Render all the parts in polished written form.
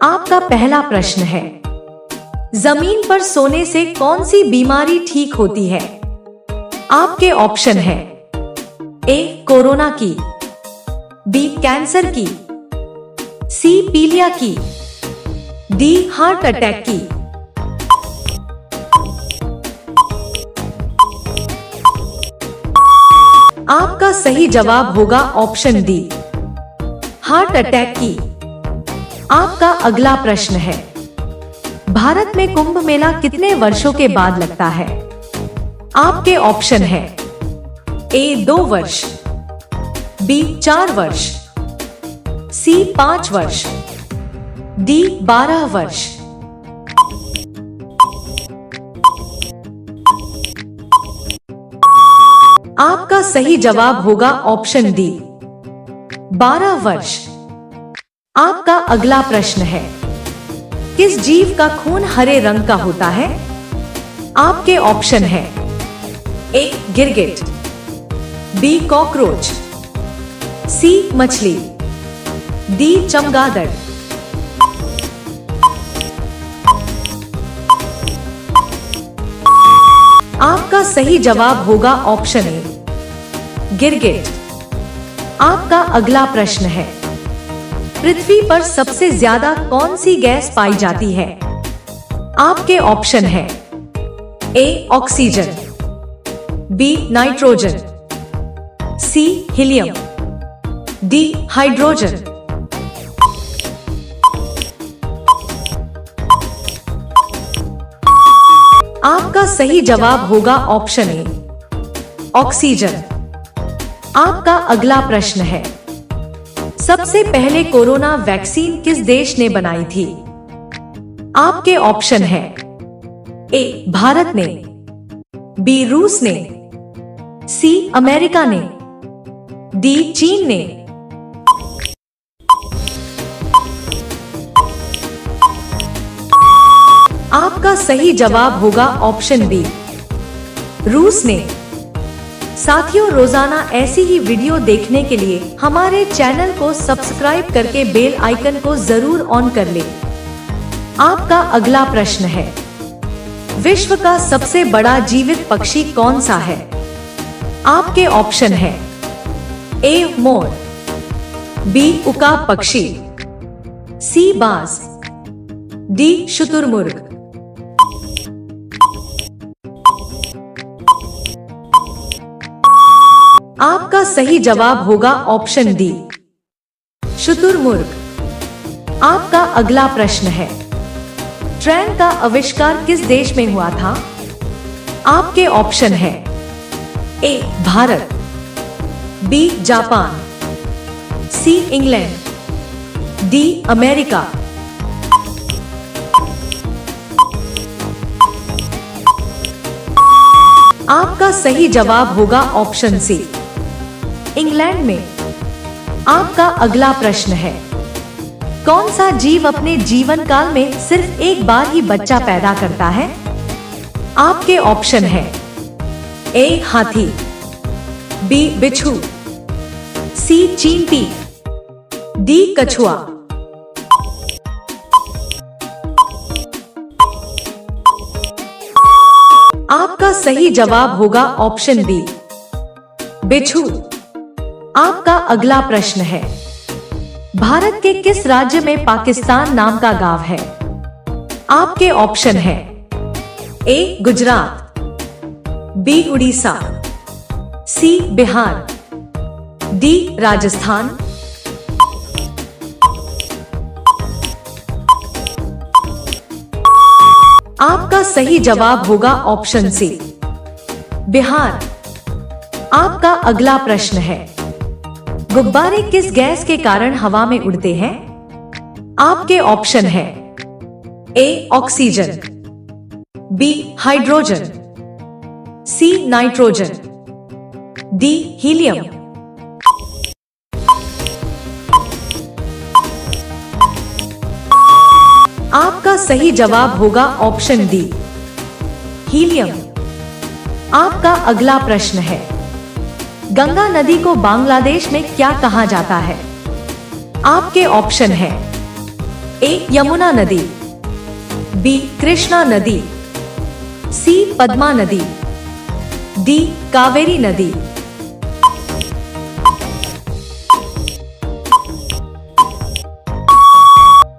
आपका पहला प्रश्न है, जमीन पर सोने से कौन सी बीमारी ठीक होती है? आपके ऑप्शन है, ए कोरोना की, बी कैंसर की, सी पीलिया की, डी हार्ट अटैक की। आपका सही जवाब होगा ऑप्शन डी, हार्ट अटैक की। आपका अगला प्रश्न है, भारत में कुंभ मेला कितने वर्षों के बाद लगता है? आपके ऑप्शन है, ए 2 वर्ष, बी 4 वर्ष, सी 5 वर्ष, डी 12 वर्ष। आपका सही जवाब होगा ऑप्शन डी, 12 वर्ष। आपका अगला प्रश्न है, किस जीव का खून हरे रंग का होता है? आपके ऑप्शन है, ए गिरगिट, बी कॉकरोच, सी मछली, डी चमगादड़। आपका सही जवाब होगा ऑप्शन ए, गिरगिट। आपका अगला प्रश्न है, पृथ्वी पर सबसे ज्यादा कौन सी गैस पाई जाती है? आपके ऑप्शन है, A oxygen, B nitrogen, C helium, D hydrogen. आपका सही जवाब होगा ऑप्शन ए, ऑक्सीजन। आपका अगला प्रश्न है, सबसे पहले कोरोना वैक्सीन किस देश ने बनाई थी? आपके ऑप्शन है, ए भारत ने, बी रूस ने, सी अमेरिका ने, डी चीन ने। आपका सही जवाब होगा ऑप्शन बी, रूस ने। साथियों, रोजाना ऐसी ही वीडियो देखने के लिए हमारे चैनल को सब्सक्राइब करके बेल आइकन को जरूर ऑन कर ले। आपका अगला प्रश्न है, विश्व का सबसे बड़ा जीवित पक्षी कौन सा है? आपके ऑप्शन है, ए मोर, बी उकाब पक्षी, सी बाज, डी शुतुरमुर्ग। आपका सही जवाब होगा ऑप्शन डी, शुतुरमुर्ग। आपका अगला प्रश्न है, ट्रेन का आविष्कार किस देश में हुआ था? आपके ऑप्शन है, A Bharat, B Japan, C England, D America. आपका सही जवाब होगा ऑप्शन सी, इंग्लैंड में। आपका अगला प्रश्न है, कौन सा जीव अपने जीवन काल में सिर्फ एक बार ही बच्चा पैदा करता है? आपके ऑप्शन है, ए हाथी, बी बिच्छू, सी चींटी, डी कछुआ। आपका सही जवाब होगा ऑप्शन बी, बिच्छू। आपका अगला प्रश्न है, भारत के किस राज्य में पाकिस्तान नाम का गांव है? आपके ऑप्शन है, ए गुजरात, बी उड़ीसा, सी बिहार, डी राजस्थान। आपका सही जवाब होगा ऑप्शन सी, बिहार। आपका अगला प्रश्न है, गुब्बारे किस गैस के कारण हवा में उड़ते हैं? आपके ऑप्शन है, A oxygen, B hydrogen, C nitrogen, D helium. आपका सही जवाब होगा ऑप्शन डी, हीलियम। आपका अगला प्रश्न है, गंगा नदी को बांग्लादेश में क्या कहा जाता है? आपके ऑप्शन है, ए यमुना नदी, बी कृष्णा नदी, सी पद्मा नदी, डी कावेरी नदी।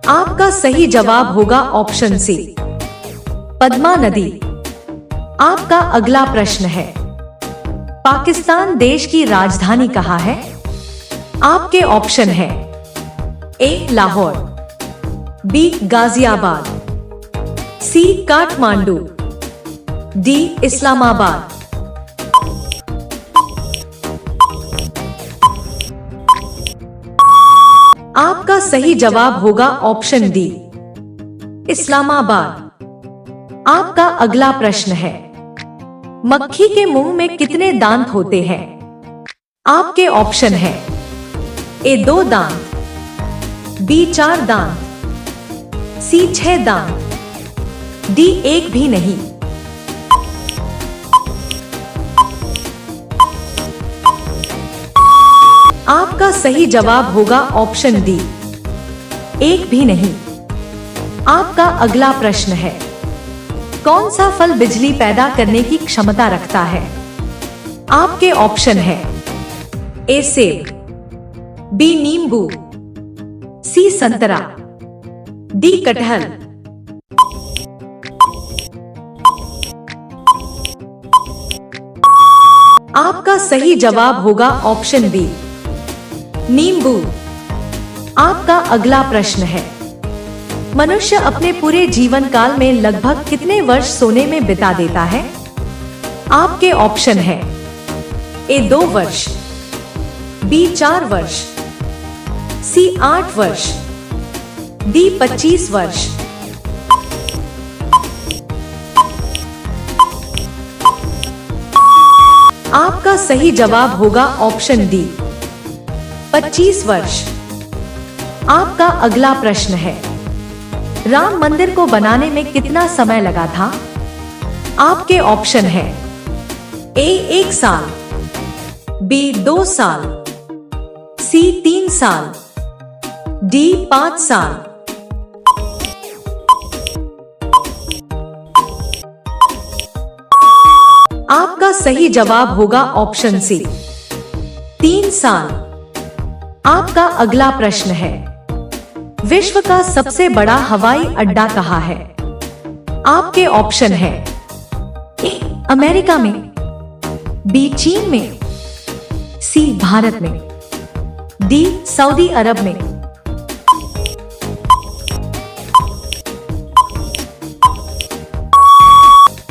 आपका सही जवाब होगा ऑप्शन सी, पद्मा नदी। आपका अगला प्रश्न है, पाकिस्तान देश की राजधानी कहाँ है? आपके ऑप्शन है ए लाहौर, बी गाजियाबाद, सी काठमांडू, डी इस्लामाबाद। आपका सही जवाब होगा ऑप्शन डी, इस्लामाबाद। आपका अगला प्रश्न है, मक्खी के मुंह में कितने दांत होते हैं? आपके ऑप्शन है ए 2 दांत, बी 4 दांत, सी 6 दांत, डी 1 भी नहीं। आपका सही जवाब होगा ऑप्शन डी, 1 भी नहीं। आपका अगला प्रश्न है, कौन सा फल बिजली पैदा करने की क्षमता रखता है? आपके ऑप्शन है ए सेब, बी नींबू, सी संतरा, डी कटहल। आपका सही जवाब होगा ऑप्शन बी, नींबू। आपका अगला प्रश्न है, मनुष्य अपने पूरे जीवन काल में लगभग कितने वर्ष सोने में बिता देता है? आपके ऑप्शन है ए 2 वर्ष, बी 4 वर्ष, सी 8 वर्ष, डी 25 वर्ष। आपका सही जवाब होगा ऑप्शन डी, 25 वर्ष। आपका अगला प्रश्न है, राम मंदिर को बनाने में कितना समय लगा था? आपके ऑप्शन है ए 1 साल, बी 2 साल, सी 3 साल, डी 5 साल। आपका सही जवाब होगा ऑप्शन सी, 3 साल। आपका अगला प्रश्न है, विश्व का सबसे बड़ा हवाई अड्डा कहाँ है? आपके ऑप्शन है ए अमेरिका में, बी चीन में, सी भारत में, डी सऊदी अरब में।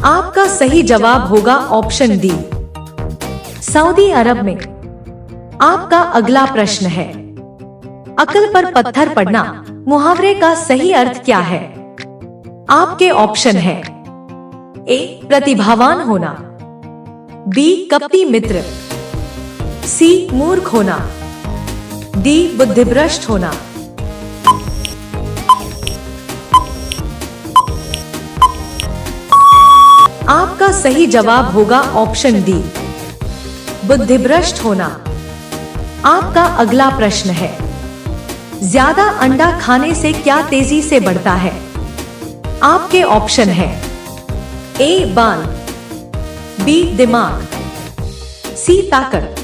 आपका सही जवाब होगा ऑप्शन डी, सऊदी अरब में। आपका अगला प्रश्न है, अकल पर पत्थर पड़ना मुहावरे का सही अर्थ क्या है? आपके ऑप्शन है ए प्रतिभावान होना, बी कपटी मित्र, सी मूर्ख होना, डी बुद्धिभ्रष्ट होना। आपका सही जवाब होगा ऑप्शन डी, बुद्धिभ्रष्ट होना। आपका अगला प्रश्न है, ज्यादा अंडा खाने से क्या तेजी से बढ़ता है? आपके ऑप्शन है ए बाल, बी दिमाग, सी ताकत,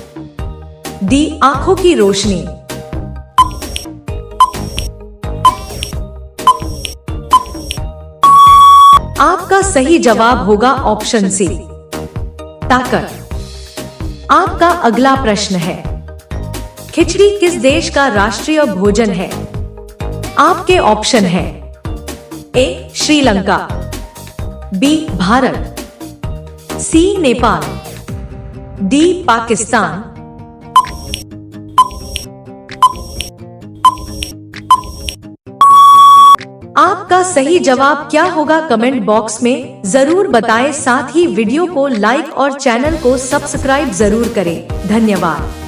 डी आंखों की रोशनी। आपका सही जवाब होगा ऑप्शन सी, ताकत। आपका अगला प्रश्न है, खिचड़ी किस देश का राष्ट्रीय भोजन है? आपके ऑप्शन है ए श्रीलंका, बी भारत, सी नेपाल, डी पाकिस्तान। आपका सही जवाब क्या होगा कमेंट बॉक्स में जरूर बताएं। साथ ही वीडियो को लाइक और चैनल को सब्सक्राइब जरूर करें। धन्यवाद।